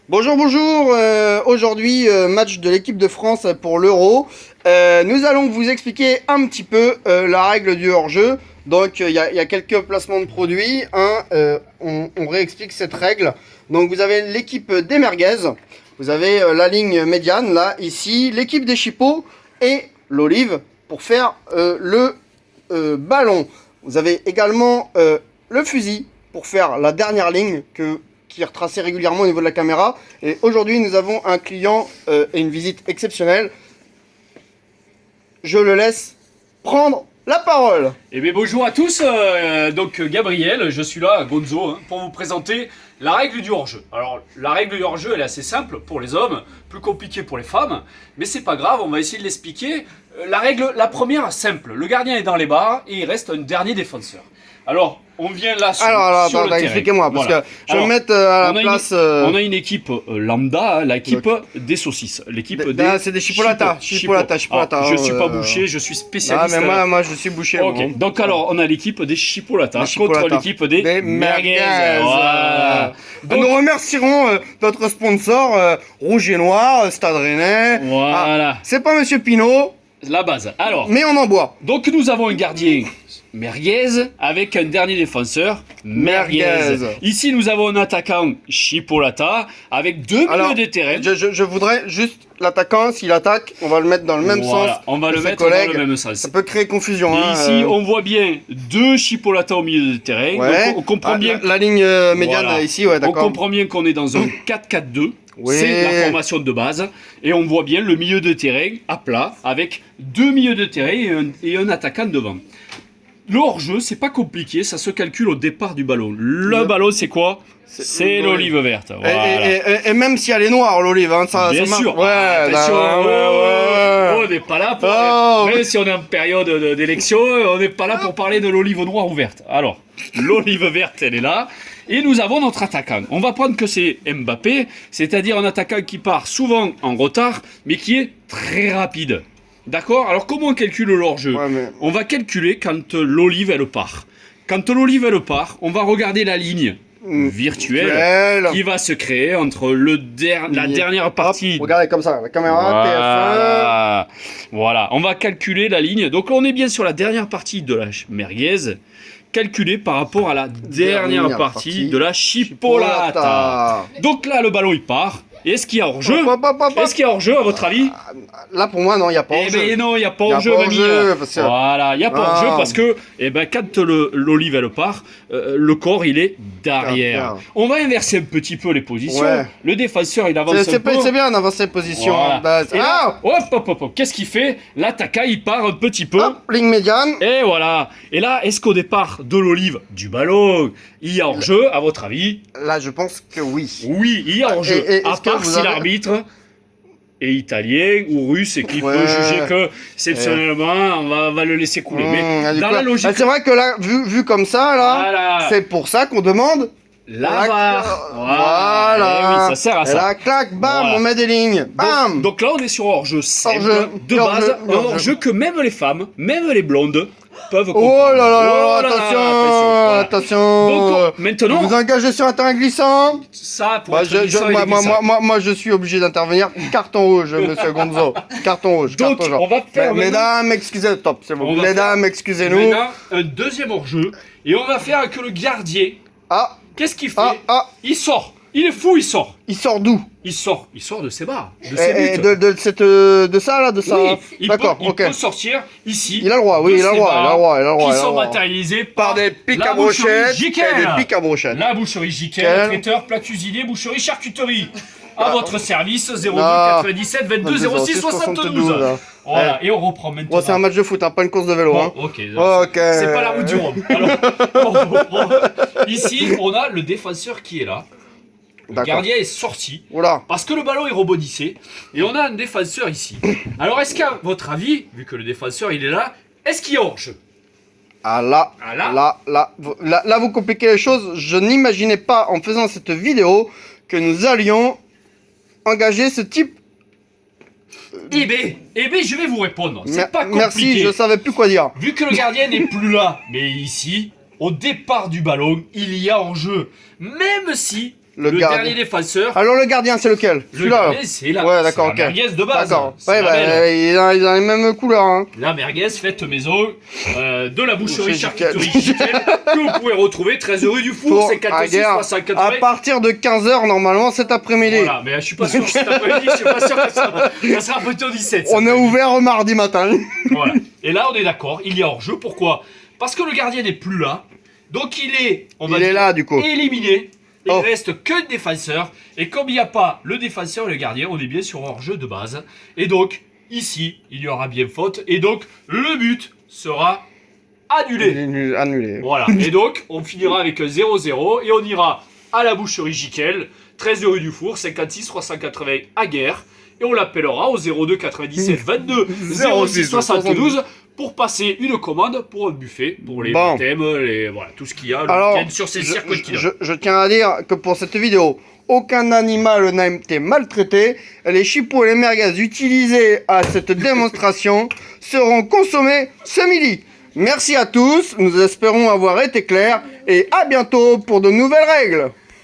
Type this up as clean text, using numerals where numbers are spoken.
Bonjour, bonjour. Aujourd'hui, match de l'équipe de France pour l'Euro. Nous allons vous expliquer un petit peu la règle du hors-jeu. Donc, il y a quelques placements de produits. On réexplique cette règle. Donc, vous avez l'équipe des merguez. Vous avez la ligne médiane, là, ici. L'équipe des chipots et l'olive pour faire le ballon. Vous avez également le fusil pour faire la dernière ligne qui est retracée régulièrement au niveau de la caméra. Et aujourd'hui, nous avons un client et une visite exceptionnelle. Je le laisse prendre la parole. Eh bien bonjour à tous, donc Gabriel, je suis là, Gonzo, pour vous présenter la règle du hors-jeu. Alors la règle du hors-jeu elle est assez simple pour les hommes, plus compliquée pour les femmes, mais c'est pas grave, on va essayer de l'expliquer. La première simple, le gardien est dans les barres et il reste un dernier défenseur. Alors on vient là sur, sur le terrain. Expliquez-moi, parce que je vais me mettre à la place... On a une équipe lambda, l'équipe des saucisses. L'équipe des... C'est des chipolatas. Chipolata. Je suis pas boucher, je suis spécialiste. Ah, mais moi je suis boucher. Ok, bon. Donc alors on a l'équipe des chipolatas contre l'équipe des merguez. Voilà. Donc, nous remercierons notre sponsor Rouge et Noir, Stade Rennais. Voilà. C'est pas Monsieur Pinot. La base. Alors. Mais on en boit. Donc nous avons un gardien merguez avec un dernier défenseur merguez. Ici nous avons un attaquant chipolata avec deux milieux de terrain. Je voudrais juste l'attaquant, s'il attaque, on va le mettre dans le même sens. On va le mettre dans le même sens. Ça peut créer confusion. Et ici on voit bien deux chipolatas au milieu de terrain. Ouais. Donc, on comprend bien. La ligne médiane ici, ouais, d'accord. On comprend bien qu'on est dans un 4-4-2. Oui. C'est la formation de base. Et on voit bien le milieu de terrain à plat avec deux milieux de terrain et un attaquant devant. Le hors-jeu, c'est pas compliqué, ça se calcule au départ du ballon. Le ballon, c'est quoi? C'est l'olive verte. Voilà. Et même si elle est noire, l'olive, hein, ça bien ça sûr. Ouais, attention, on n'est pas là pour... Même si on est en période d'élection, on n'est pas là pour parler de l'olive noire ou verte. Alors, l'olive verte, elle est là. Et nous avons notre attaquant. On va prendre que c'est Mbappé, c'est-à-dire un attaquant qui part souvent en retard, mais qui est très rapide. D'accord? Alors comment on calcule l'hors-jeu? On va calculer quand l'olive elle part. Quand l'olive elle part, on va regarder la ligne virtuelle qui va se créer entre la dernière partie. Hop, regardez comme ça, la caméra, TF1. Voilà, on va calculer la ligne. Donc on est bien sur la dernière partie de la merguez, calculée par rapport à la dernière partie de la chipolata. Donc là, le ballon il part. Et est-ce qu'il y a hors-jeu? Est-ce qu'il y a hors-jeu à votre avis? Là pour moi non, il n'y a pas hors-jeu. Eh ben non, il n'y a pas hors-jeu, mamie. Voilà, il n'y a pas hors-jeu parce que quand l'olive elle part, le corps il est derrière. On va inverser un petit peu les positions. Ouais. Le défenseur il avance un peu. C'est bien d'avancer les positions. Voilà. Et là, hop. Qu'est-ce qu'il fait? L'attaquant il part un petit peu. Hop, ligne médiane. Et voilà. Et là, est-ce qu'au départ de l'olive, du ballon, il y a hors-jeu à votre avis? Là je pense que oui. Oui, il y a hors-jeu. À part si l'arbitre est italien ou russe et qu'il peut juger que exceptionnellement on va le laisser couler. Mais dans la logique, c'est vrai que là vu comme ça là, c'est pour ça qu'on demande la VAR. Voilà. Oui, ça sert à ça. Et là, clac, bam, on met des lignes. Bam. Donc là on est sur hors-jeu simple de base, un hors-jeu que même les femmes, même les blondes peuvent comprendre. Oh là là, attention. Donc maintenant, vous engagez sur un terrain glissant. Ça pour être glissant, moi je suis obligé d'intervenir. Carton rouge, monsieur Gonzo. Carton rouge. Donc on va faire mesdames, excusez, top, c'est bon. Mesdames, excusez-nous. Maintenant un deuxième hors-jeu et on va faire que le gardien. Qu'est-ce qu'il fait? Il sort. Il est fou, il sort. Il sort d'où? Il sort de ses barres, de ses buts. De ça. Oui, d'accord, il peut sortir ici. Il a le droit, oui, il a le droit. Qui sont matérialisés par des pics à brochettes et des pics à brochettes. La boucherie Jiquel, traiteur, plat cuisinier, boucherie, charcuterie. À votre service, 02 97 22 06 72. Voilà, et on reprend maintenant. C'est un match de foot, pas une course de vélo. Ok. C'est pas la route du Rhum. Alors, on reprend. Ici, on a le défenseur qui est là. Le gardien est sorti parce que le ballon est rebondissé et on a un défenseur ici. Alors est-ce qu'à votre avis, vu que le défenseur il est là, est-ce qu'il y a hors-jeu? Là vous compliquez les choses. Je n'imaginais pas en faisant cette vidéo que nous allions engager ce type. Eh ben, je vais vous répondre. C'est pas compliqué. Merci, je savais plus quoi dire. Vu que le gardien n'est plus là, mais ici, au départ du ballon, il y a hors-jeu. Même si le dernier défenseur. Alors le gardien, c'est lequel? Celui-là. C'est là. Ouais, d'accord, ok. La merguez de base. D'accord. Ouais, bah, il a les mêmes couleurs. Hein. La merguez faite maison de la boucherie charcuterie Jiquel, que vous pouvez retrouver 13 rue du Four, 56 380. À partir de 15h normalement cet après-midi. Voilà, mais je suis pas sûr cet après-midi, je suis pas sûr que ça sera plutôt 17. On est ouvert mardi matin. Voilà. Et là, on est d'accord, il y a hors-jeu. Pourquoi? Parce que le gardien n'est plus là. Donc il est, là, du coup. éliminé. Il reste que le défenseur. Et comme il n'y a pas le défenseur et le gardien, on est bien sur hors-jeu de base. Et donc, ici, il y aura bien faute. Et donc, le but sera annulé. Annulé. Voilà. Et donc, on finira avec 0-0. Et on ira à la boucherie Jiquel, 13 rue du Four, 56 380 à Guerre. Et on l'appellera au 02 97 22 06 72 pour passer une commande pour un buffet, pour les thèmes, voilà, tout ce qu'il y a sur ces circuits. Je tiens à dire que pour cette vidéo, aucun animal n'a été maltraité. Les chipots et les merguez utilisés à cette démonstration seront consommés ce midi. Merci à tous, nous espérons avoir été clairs et à bientôt pour de nouvelles règles.